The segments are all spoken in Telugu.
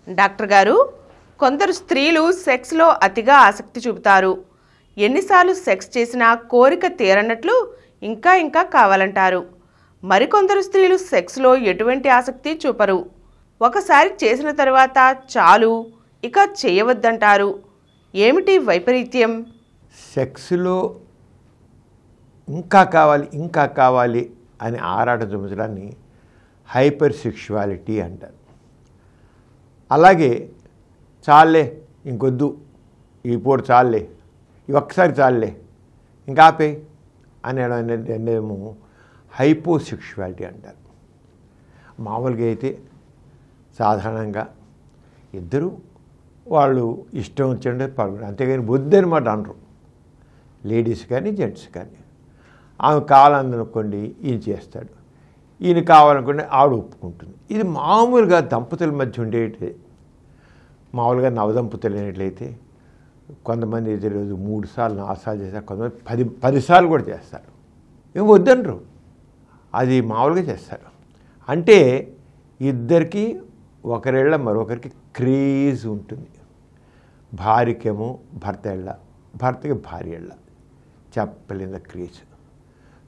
డాక్టర్ గారు, కొందరు స్త్రీలు సెక్స్లో అతిగా ఆసక్తి చూపుతారు. ఎన్నిసార్లు సెక్స్ చేసినా కోరిక తీరనట్లు ఇంకా ఇంకా కావాలంటారు. మరికొందరు స్త్రీలు సెక్స్లో ఎటువంటి ఆసక్తి చూపరు. ఒకసారి చేసిన తర్వాత చాలు, ఇక చేయవద్దంటారు. ఏమిటి వైపరీత్యం? సెక్స్లో ఇంకా కావాలి ఇంకా కావాలి అని ఆరాటం చూపించడాన్ని హైపర్ సెక్షువాలిటీ అంటారు. అలాగే చాలే, ఇంకొద్దు, ఈ పూట చాలే, ఈ ఒక్కసారి చాలే, ఇంకా ఆపే అనేమో హైపోసెక్షువాలిటీ అంటారు. మామూలుగా అయితే సాధారణంగా ఇద్దరు వాళ్ళు ఇష్టం వచ్చిండే పాల్గొన్నారు, అంతేగాని వద్దనమాట అనరు. లేడీస్ కానీ జెంట్స్ కానీ. ఆమె కావాలనుకోండి ఈయన చేస్తాడు, ఈయన కావాలనుకోండి ఆవిడ ఒప్పుకుంటుంది. ఇది మామూలుగా దంపతుల మధ్య ఉండేటి. మామూలుగా నవదంపతులు అయినట్లయితే కొంతమంది అయితే రోజు 3 సార్లు 4 సార్లు చేస్తారు, కొంతమంది 10 సార్లు కూడా చేస్తారు. ఏం వద్దనరు, అది మామూలుగా చేస్తారు. అంటే ఇద్దరికి ఒకరేళ్ళ మరొకరికి క్రేజ్ ఉంటుంది. భార్యకేమో భర్త ఎళ్ళ, భర్తకి భార్య ఎళ్ళ చెప్పలేని క్రేజ్.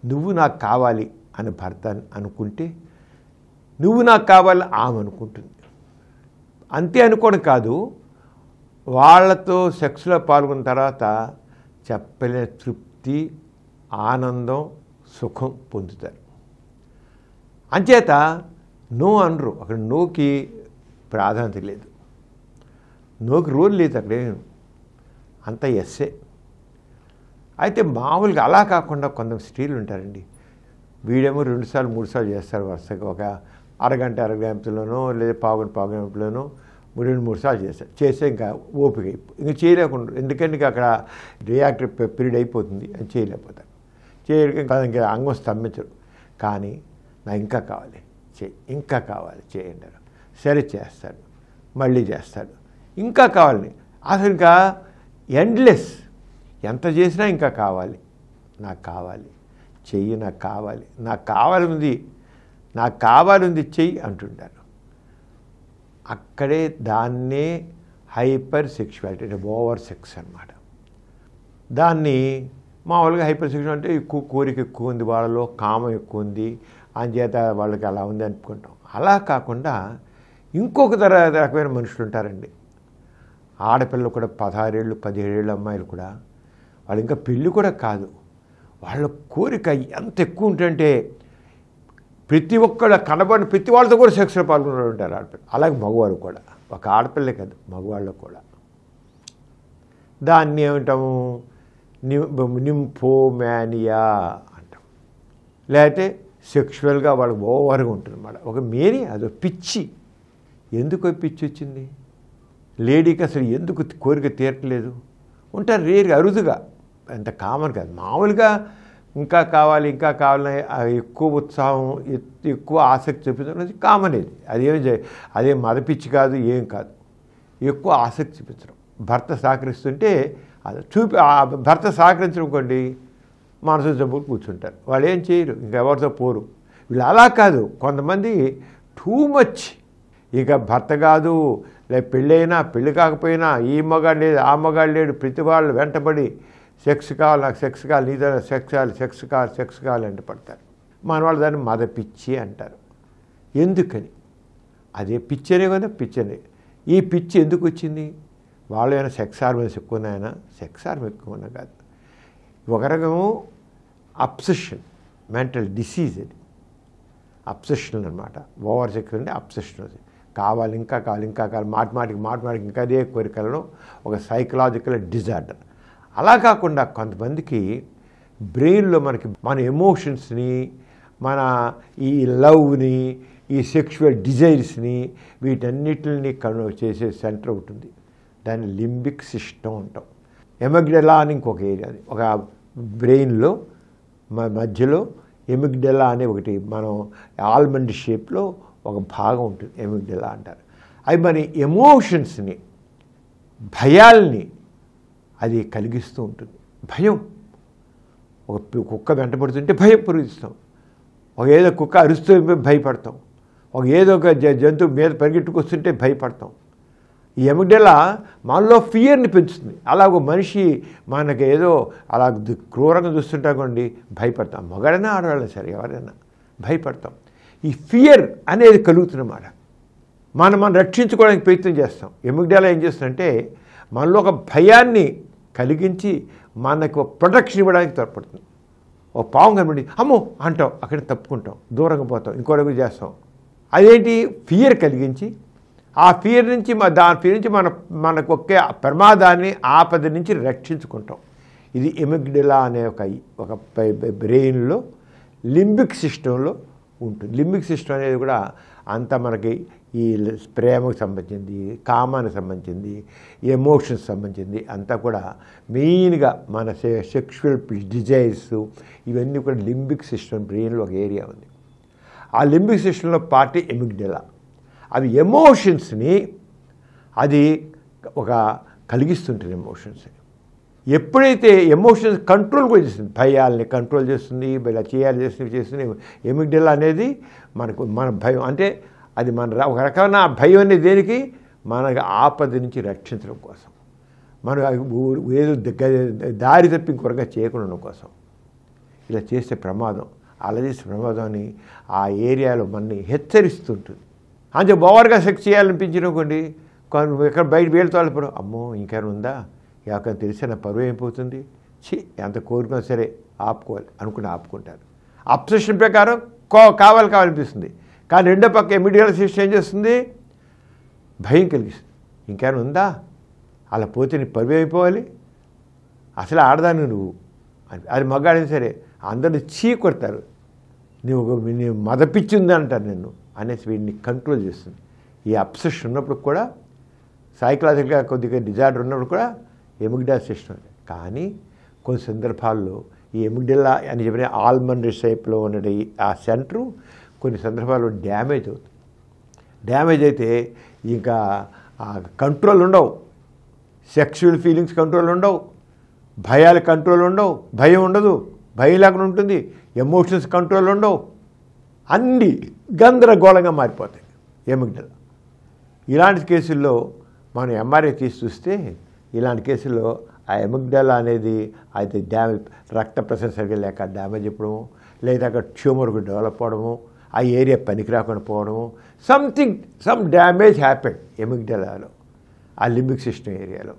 నువ్వు నాకు కావాలి అని భర్త అనుకుంటే నువ్వు నాకు కావాలి ఆమె అనుకుంటుంది. అంతే అనుకోవడం కాదు, వాళ్ళతో సెక్స్లో పాల్గొన్న తర్వాత చెప్పలేని తృప్తి, ఆనందం, సుఖం పొందుతారు. అంచేత నో అనరు. అక్కడ నోకి ప్రాధాన్యత లేదు, నోకి రోల్ లేదు అక్కడే, అంత ఎస్సే. అయితే మామూలుగా అలా కాకుండా కొంత స్త్రీలు ఉంటారండి, వీడేమో 2 సార్లు 3 సార్లు చేస్తారు వరుసగా. ఒక అరగంటలోనో లేదా పావు గంటలోనో 2-3 సార్లు చేస్తారు. చేస్తే ఇంకా ఓపిక ఇంకా చేయలేకుండా, ఎందుకంటే అక్కడ రియాక్టివ్ పీరియడ్ అయిపోతుంది అని చేయలేకపోతారు. ఇంకా అంగం స్తంభించరు. కానీ నా ఇంకా కావాలి చేయి, ఇంకా కావాలి చేయంటారు. సరే చేస్తాడు, మళ్ళీ చేస్తాడు, ఇంకా కావాలి. అసలు ఇంకా ఎండ్లెస్, ఎంత చేసినా ఇంకా కావాలి, నాకు కావాలి చెయ్యి, నాకు కావాలి, నాకు కావాలంది, నాకు కావాలంది చెయ్యి అంటుంటారు. అక్కడే దాన్నే హైపర్ సెక్షువాలిటీ అంటే ఓవర్ సెక్స్ అన్నమాట. దాన్ని మామూలుగా హైపర్ సెక్షువల్ అంటే ఎక్కువ కోరిక ఎక్కువ ఉంది వాళ్ళలో, కామం ఎక్కువ ఉంది, అంచేత వాళ్ళకి అలా ఉంది అనుకుంటాం. అలా కాకుండా ఇంకొక రకమైన మనుషులు ఉంటారండి. ఆడపిల్లలు కూడా 16 ఏళ్ళు 17 ఏళ్ళ అమ్మాయిలు కూడా, వాళ్ళు ఇంకా పెళ్ళి కూడా కాదు, వాళ్ళ కోరిక ఎంత ఎక్కువ ఉంటుంటే ప్రతి ఒక్కళ్ళు కనబడిన ప్రతి వాళ్ళతో కూడా సెక్స్లో పాల్గొనే ఉంటారు ఆడపిల్ల. అలాగే మగవాళ్ళు కూడా, ఒక ఆడపిల్లే కాదు మగవాళ్ళు కూడా. దాన్ని ఏమంటాము, నింఫోమానియా అంటాం. లేకపోతే సెక్షువల్గా వాళ్ళకి ఓవర్గా ఉంటుంది అన్నమాట. ఒక మేని, అదో పిచ్చి. ఎందుకు పిచ్చి వచ్చింది లేడీకి? అసలు ఎందుకు కోరిక తీరట్లేదు? ఉంటారు రేరుగా, అరుదుగా, అంత కామన్ కాదు. మామూలుగా ఇంకా కావాలి ఇంకా కావాలని ఎక్కువ ఉత్సాహం, ఎక్కువ ఆసక్తి చూపించడం కామన్. అదే మద పిచ్చి కాదు, ఏం కాదు. ఎక్కువ ఆసక్తి చూపించడం. భర్త సహకరిస్తుంటే అది భర్త సహకరించడం కొండి మనసు జబ్బులు కూర్చుంటారు, వాళ్ళు ఏం చేయరు, ఇంకెవరితో పోరు. వీళ్ళు అలా కాదు. కొంతమంది టూ మచ్, ఇక భర్త కాదు, లేక పెళ్ళైనా పెళ్ళి కాకపోయినా, ఈ మగాడు లేదు ఆ మగాడు లేడు, ప్రతి వాళ్ళు వెంటబడి సెక్స్ కావాలి, నాకు సెక్స్ కావాలి, నీతో సెక్స్ కావాలి అంటే పడతారు. మన వాళ్ళు దాన్ని మద పిచ్చి అంటారు. ఎందుకని? అదే పిచ్చనే కదా, పిచ్చనే. ఈ పిచ్చి ఎందుకు వచ్చింది? వాళ్ళు ఏమైనా సెక్స్ హార్మోన్స్ ఎక్కువ ఉన్నాయన్నా? సెక్స్ హార్మోన్ ఎక్కువ ఉన్నా కాదు. ఒక రకము అబ్సెషన్, మెంటల్ డిసీజ్. అది అబ్సెషన్ అనమాట. ఓవర్ సెక్స్ అంటే అబ్సెషన్. అది కావాలి ఇంకా కావాలి ఇంకా కావాలి, మాటిమాటికి ఇంకా అదే కోరికలను ఒక సైకలాజికల్ డిజార్డర్. అలా కాకుండా కొంతమందికి బ్రెయిన్లో మన ఎమోషన్స్ని, మన ఈ లవ్ని, ఈ సెక్షువల్ డిజైర్స్ని, వీటన్నిటిని కన్వర్ట్ చేసే సెంటర్ ఉంటుంది. దాన్ని లింబిక్ సిస్టమ్ అంటాం. ఎమిగ్డలా అని ఇంకొక ఏరియా, అది ఒక బ్రెయిన్లో మధ్యలో ఎమిగ్డలా అనే ఒకటి, మనం ఆల్మండ్ షేప్లో ఒక భాగం ఉంటుంది, ఎమిగ్డలా అంటారు. అది మన ఎమోషన్స్ని, భయాల్ని అది కలిగిస్తూ ఉంటుంది. భయం, ఒక కుక్క వెంటబడుతుంటే భయం పురిస్తాం, ఒక ఏదో కుక్క అరుస్తూ భయపడతాం, ఒక ఏదో ఒక జంతువు మీద పరిగెట్టుకొస్తుంటే భయపడతాం. ఈ ఎమిగ్డలా మనలో ఫియర్ని పెంచుతుంది. అలా ఒక మనిషి మనకి ఏదో అలా క్రూరంగా చూస్తుంటామండి, భయపడతాం. మగాడైనా ఆడవాళ్ళైనా సరే ఎవరైనా భయపడతాం. ఈ ఫియర్ అనేది కలుగుతున్నమాట. మనం రక్షించుకోవడానికి ప్రయత్నం చేస్తాం. ఎమిగ్డలా ఏం చేస్తుందంటే మనలో ఒక భయాన్ని కలిగించి మనకు ప్రొటెక్షన్ ఇవ్వడానికి తోడ్పడుతుంది. ఓ పాము కనబడి అమ్మో అంటాం, అక్కడ తప్పుకుంటాం, దూరంగా పోతాం, ఇంకో అడుగు చేస్తాం. అదేంటి? ఫియర్ కలిగించి ఆ ఫియర్ నుంచి దాని ఫియర్ నుంచి మనకు ఒకే ప్రమాదాన్ని ఆపద నుంచి రక్షించుకుంటాం. ఇది ఎమిగ్డలా అనే ఒక బ్రెయిన్లో లింబిక్ సిస్టంలో ఉంటుంది. లింబిక్ సిస్టమ్ అనేది కూడా అంతా మనకి ఈ ప్రేమకు సంబంధించింది, కామానికి సంబంధించింది, ఎమోషన్స్ సంబంధించింది, అంతా కూడా మెయిన్గా మన సెక్షువల్ డిజైర్స్ ఇవన్నీ కూడా లింబిక్ సిస్టమ్ బ్రెయిన్లో ఒక ఏరియా ఉంది. ఆ లింబిక్ సిస్టంలో పార్టీ ఎమిగ్డలా. అవి ఎమోషన్స్ని అది ఒక కలిగిస్తుంటుంది. ఎమోషన్స్ ఎప్పుడైతే ఎమోషన్స్ కంట్రోల్ కూడా చేస్తుంది, భయాల్ని కంట్రోల్ చేస్తుంది, ఇలా చేస్తుంది. ఎమిగ్డలా అనేది మన భయం అంటే అది ఒక రకమైన భయం అనేది దేనికి? మనకు ఆపద నుంచి రక్షించడం కోసం, మనం ఏదో దారి తప్పి ఇంకొరగా చేయకుండా కోసం. ఇలా చేసే ప్రమాదం, అలా చేసే ప్రమాదాన్ని ఆ ఏరియాలో మనని హెచ్చరిస్తుంటుంది. అంటే ఓవర్గా సెక్స్ చేయాలనిపించిననుకోండి, ఎక్కడ బయట వేలుతో వెళ్ళిపోవడం, అమ్మో ఇంకేమైనా ఉందా, ఎవరికైనా తెలిస్తే నా పరువు అయిపోతుంది, ఎంత కోరుకున్నా సరే ఆపుకోవాలి అనుకుని ఆపుకుంటారు. అబ్సెషన్ ప్రకారం కావాలనిపిస్తుంది. కానీ రెండో పక్క ఎమిగ్డలా సిస్టమ్ ఏం చేస్తుంది? భయం కలిగిస్తుంది. ఇంకేమైనా ఉందా, అలా పోతే నీ పరువు అయిపోవాలి, అసలు ఆడదాన్ని నువ్వు అని. అది మగాడైనా సరే అందరిని కొడతారు, నువ్వు మదపిచ్చి ఉంది అంటారు నిన్ను అనేసి వీడిని కంట్రోల్ చేస్తుంది. ఈ అబ్సెషన్ ఉన్నప్పుడు కూడా, సైకలాజికల్గా కొద్దిగా డిజార్డర్ ఉన్నప్పుడు కూడా ఎమిగ్డలా సిస్టమ్. కానీ కొన్ని సందర్భాల్లో ఈ ఎమిగ్డలా అని చెప్పిన ఆల్మండ్ షేప్లో ఉన్న ఆ సెంటరు కొన్ని సందర్భాల్లో డ్యామేజ్ అవుతుంది. డ్యామేజ్ అయితే ఇంకా కంట్రోల్ ఉండవు, సెక్షువల్ ఫీలింగ్స్ కంట్రోల్ ఉండవు, భయాలు కంట్రోల్ ఉండవు, భయం ఉండదు, భయం లేకుండా ఉంటుంది, ఎమోషన్స్ కంట్రోల్ ఉండవు, అన్నీ గందరగోళంగా మారిపోతాయి ఎమిగ్డలా. ఇలాంటి కేసుల్లో మనం ఎంఆర్ఐ తీసి చూస్తే ఇలాంటి కేసుల్లో ఆ ఎమిగ్డలా అనేది అయితే రక్త ప్రసరణ సరిగ్గా లేక డ్యామేజ్ అయిపోవడము, లేదా అక్కడ ట్యూమర్కు డెవలప్ అవ్వడము, ఆ ఏరియా పనికి రాకుండా పోవడము, సమ్ డ్యామేజ్ హ్యాపెండ్ ఎమిగ్డలాలో, ఆ లింబిక్ సిస్టమ్ ఏరియాలో.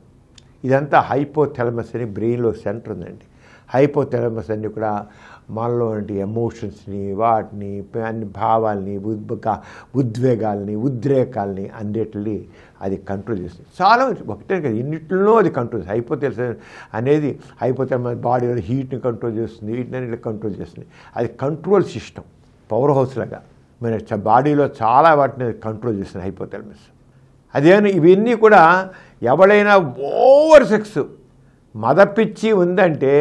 ఇదంతా హైపోథాలమస్ అని బ్రెయిన్లో సెంటర్ ఉందండి. హైపోథాలమస్ అన్నీ కూడా మనలో ఎమోషన్స్ని, వాటిని, అన్ని భావాల్ని, ఉద్వేగాల్ని, ఉద్రేకాల్ని అన్నిటిని అది కంట్రోల్ చేస్తుంది. చాలా ఒకటే కదా, ఇన్నిటిలో అది కంట్రోల్ చేస్తుంది. హైపోథాలమస్ అనేది హైపోథాలమస్ బాడీలో హీట్ని కంట్రోల్ చేస్తుంది, వీటిని కంట్రోల్ చేస్తుంది. అది కంట్రోల్ సిస్టమ్, పవర్ హౌస్ లాగా మన బాడీలో చాలా వాటిని కంట్రోల్ చేస్తుంది హైపోథాలమస్. అదేనా ఇవన్నీ కూడా ఎవడైనా ఓవర్ సెక్స్ మదపిచ్చి ఉందంటే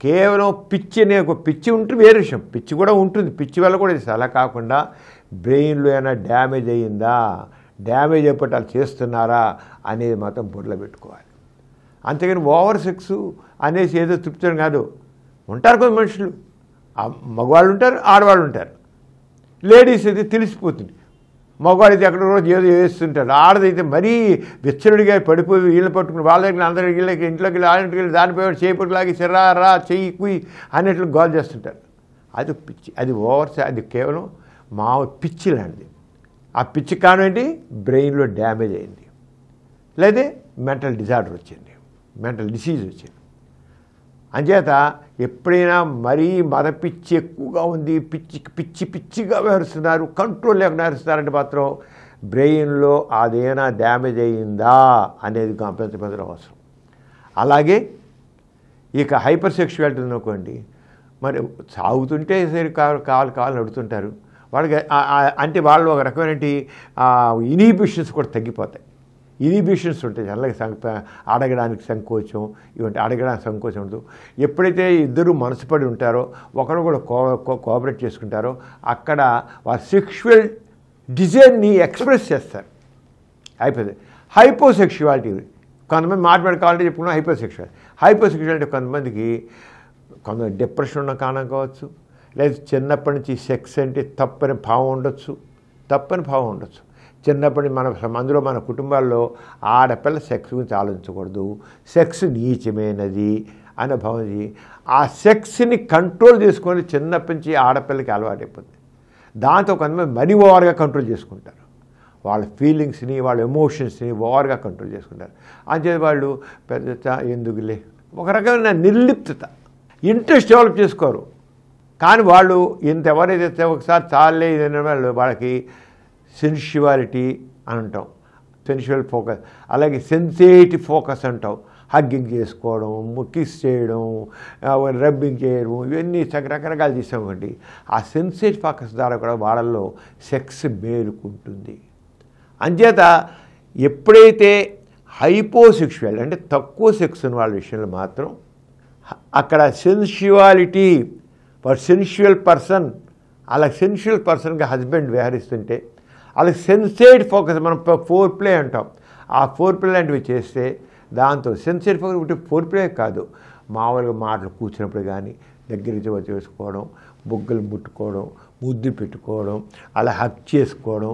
కేవలం పిచ్చి అనే ఒక పిచ్చి ఉంటుంది, వేరే విషయం, పిచ్చి కూడా ఉంటుంది, పిచ్చి వల్ల కూడా ఇది. అలా కాకుండా బ్రెయిన్లో ఏమైనా డ్యామేజ్ అయ్యిందా, డ్యామేజ్ అయిపోయి చేస్తున్నారా అనేది మాత్రం బుర్రలో పెట్టుకోవాలి. అంతేగాని ఓవర్ సెక్స్ అనేసి ఏదో తృప్తి కాదు. ఉంటారు కొంత మనుషులు, మగవాళ్ళు ఉంటారు, ఆడవాళ్ళు ఉంటారు. లేడీస్ అయితే తెలిసిపోతుంది, మగవాడైతే ఎక్కడ రోజు ఏదో వేస్తుంటారు, ఆడదైతే మరీ విచ్చలుడిగా పడిపోయి వీళ్ళని పట్టుకుని వాళ్ళ దగ్గర అందరి వీళ్ళకి ఇంట్లోకి వెళ్ళి ఆడింటికి వెళ్ళి దానిపై చేపట్టులాగి రా చెయ్యి కుయ్యి అన్నట్లు గోల్ చేస్తుంటారు. అది పిచ్చి, అది అది కేవలం మా పిచ్చి లాంటిది. ఆ పిచ్చి కారణం ఏంటి? బ్రెయిన్లో డ్యామేజ్ అయింది, లేదా మెంటల్ డిజార్డర్ వచ్చింది, మెంటల్ డిసీజ్ వచ్చింది. అంచేత ఎప్పుడైనా మరీ మదపిచ్చి ఎక్కువగా ఉంది, పిచ్చిగా వ్యవహరిస్తున్నారు, కంట్రోల్ లేకుండా వ్యవహరిస్తున్నారంటే మాత్రం బ్రెయిన్లో అదేనా డ్యామేజ్ అయ్యిందా అనేది గమనించడం అవసరం. అలాగే ఇక హైపర్ సెక్షువాలిటీ అనుకోండి, మరి సాగుతుంటే సరే కావాలని అడుగుతుంటారు వాళ్ళకి. అంటే వాళ్ళు ఒక రకమైన ఇన్హిబిషన్స్ కూడా తగ్గిపోతాయి. ఇన్హిబిషన్స్ ఉంటాయి, అలాగే అడగడానికి సంకోచం, ఇవంటి అడగడానికి సంకోచం ఉండదు. ఎప్పుడైతే ఇద్దరు మనసుపడి ఉంటారో, ఒకరు కూడా కోఆపరేట్ చేసుకుంటారో, అక్కడ వారి సెక్షువల్ డిజైర్ని ఎక్స్ప్రెస్ చేస్తారు. అయిపోతుంది. హైపోసెక్షువాలిటీ కొంతమంది మాట్లాడుకోవాలంటే చెప్పుకున్నాం. హైపోసెక్షువాలిటీ కొంతమందికి డిప్రెషన్ ఉన్న కారణం కావచ్చు, లేదా చిన్నప్పటి నుంచి సెక్స్ అంటే తప్పని భావం ఉండొచ్చు. చిన్నప్పటి అందులో మన కుటుంబాల్లో ఆడపిల్ల సెక్స్ గురించి ఆలోచించకూడదు, సెక్స్ నీచమైనది అనే భావన. ఆ సెక్స్ని కంట్రోల్ చేసుకొని చిన్నప్పటి నుంచి ఆడపిల్లకి అలవాటైపోతుంది. దాంతో కొంతమంది మరీ ఓవర్గా కంట్రోల్ చేసుకుంటారు, వాళ్ళ ఫీలింగ్స్ని వాళ్ళ ఎమోషన్స్ని ఓవర్గా కంట్రోల్ చేసుకుంటారు. అంచేది వాళ్ళు పెద్ద ఎందుకులే ఒక రకమైన నిర్లిప్తత, ఇంట్రెస్ట్ డెవలప్ చేసుకోరు. కానీ వాళ్ళు ఇంత ఎవరైతే ఒకసారి చాలే వాళ్ళు వాళ్ళకి సెన్షువాలిటీ అని అంటాం, సెన్షువల్ ఫోకస్, అలాగే సెన్సేటివ్ ఫోకస్ అంటాం. హగ్గింగ్ చేసుకోవడం, కిస్ చేయడం, రబ్బింగ్ చేయడం, ఇవన్నీ రకరకాలు చేసామండి. ఆ సెన్సేటివ్ ఫోకస్ ద్వారా కూడా వాళ్ళల్లో సెక్స్ మేలుకుంటుంది. అంచేత ఎప్పుడైతే హైపోసెక్షువల్ అంటే తక్కువ సెక్స్ ఉన్న వాళ్ళ విషయంలో మాత్రం అక్కడ సెన్షువాలిటీ ఫర్ సెన్షువల్ పర్సన్, అలా సెన్షువల్ పర్సన్గా హస్బెండ్ వ్యవహరిస్తుంటే వాళ్ళకి సెన్సేటివ్ ఫోకస్ మనం ఫోర్ ప్లే అంటాం. ఆ ఫోర్ ప్లే లాంటివి చేస్తే దాంతో సెన్సేటివ్ ఫోకస్ ఒకటి ఫోర్ ప్లే కాదు, మామూలుగా మాటలు కూర్చున్నప్పుడు కానీ దగ్గరికి చేసుకోవడం, బొగ్గలు ముట్టుకోవడం, ముద్దు పెట్టుకోవడం, అలా హక్ చేసుకోవడం,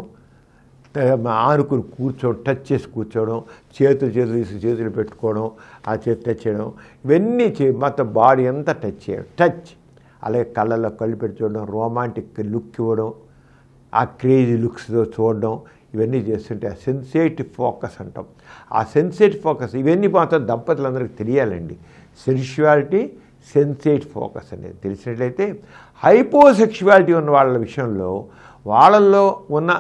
ఆనుకుని కూర్చోవడం, టచ్ చేసి కూర్చోవడం, చేతులు పెట్టుకోవడం, ఆ చేతి టచ్ చేయడం, ఇవన్నీ మొత్తం బాడీ అంతా టచ్ చేయడం, టచ్. అలాగే కళ్ళల్లో కళ్ళు పెట్టి చూడడం, రొమాంటిక్ లుక్ ఇవ్వడం, ఆ క్రేజీ లుక్స్తో చూడడం, ఇవన్నీ చేస్తుంటే ఆ సెన్సేటివ్ ఫోకస్ అంటాం. ఆ సెన్సేటివ్ ఫోకస్ ఇవన్నీ మాత్రం దంపతులందరికీ తెలియాలండి. సెన్షువాలిటీ, సెన్సేటివ్ ఫోకస్ అనేది తెలిసినట్లయితే హైపోసెక్షువాలిటీ ఉన్న వాళ్ళ విషయంలో వాళ్ళల్లో ఉన్న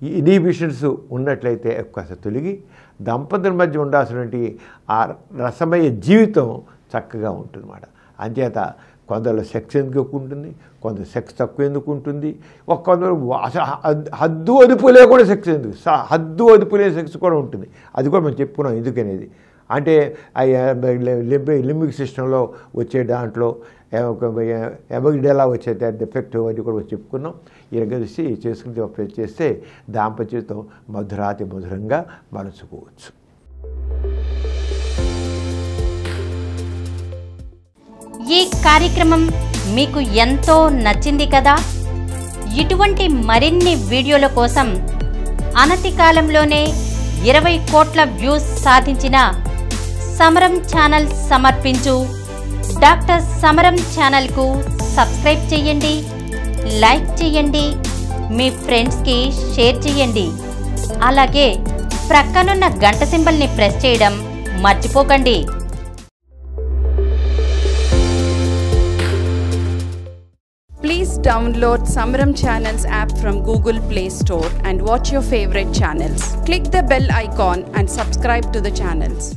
ఇన్హిబిషన్స్ ఉన్నట్లయితే కాస్త తొలగి దంపతుల మధ్య ఉండాల్సినటువంటి ఆ రసమయ జీవితం చక్కగా ఉంటుందన్నమాట. అంచేత కొందరు సెక్స్ ఎందుకు ఎక్కువ ఉంటుంది, కొందరు సెక్స్ తక్కువ ఎందుకు ఉంటుంది, కొందరు హద్దు అదుపు లేకుండా సెక్స్ ఎందుకు, హద్దు అదుపు లేని సెక్స్ కూడా ఉంటుంది. అది కూడా మనం చెప్పుకున్నాం ఎందుకనేది. అంటే లింబిక్ సిస్టంలో వచ్చే దాంట్లో ఎమగిడేలా వచ్చే డిఫెక్ట్ అది కూడా చెప్పుకున్నాం. ఈ రకంగా చేసుకుని చేస్తే దాంపత్యంతో మధురాతి మధురంగా మలుచుకోవచ్చు. ఈ కార్యక్రమం మీకు ఎంతో నచ్చింది కదా. ఇటువంటి మరిన్ని వీడియోల కోసం అనతి కాలంలోనే 20 కోట్ల వ్యూస్ సాధించిన సమరం ఛానల్ సమర్పించు డాక్టర్ సమరం ఛానల్కు సబ్స్క్రైబ్ చేయండి, లైక్ చేయండి, మీ ఫ్రెండ్స్కి షేర్ చేయండి. అలాగే ప్రక్కనున్న గంట సింబల్ని ప్రెస్ చేయడం మర్చిపోకండి. Please download Samaram Channels app from Google Play Store and watch your favorite channels. Click the bell icon and subscribe to the channels.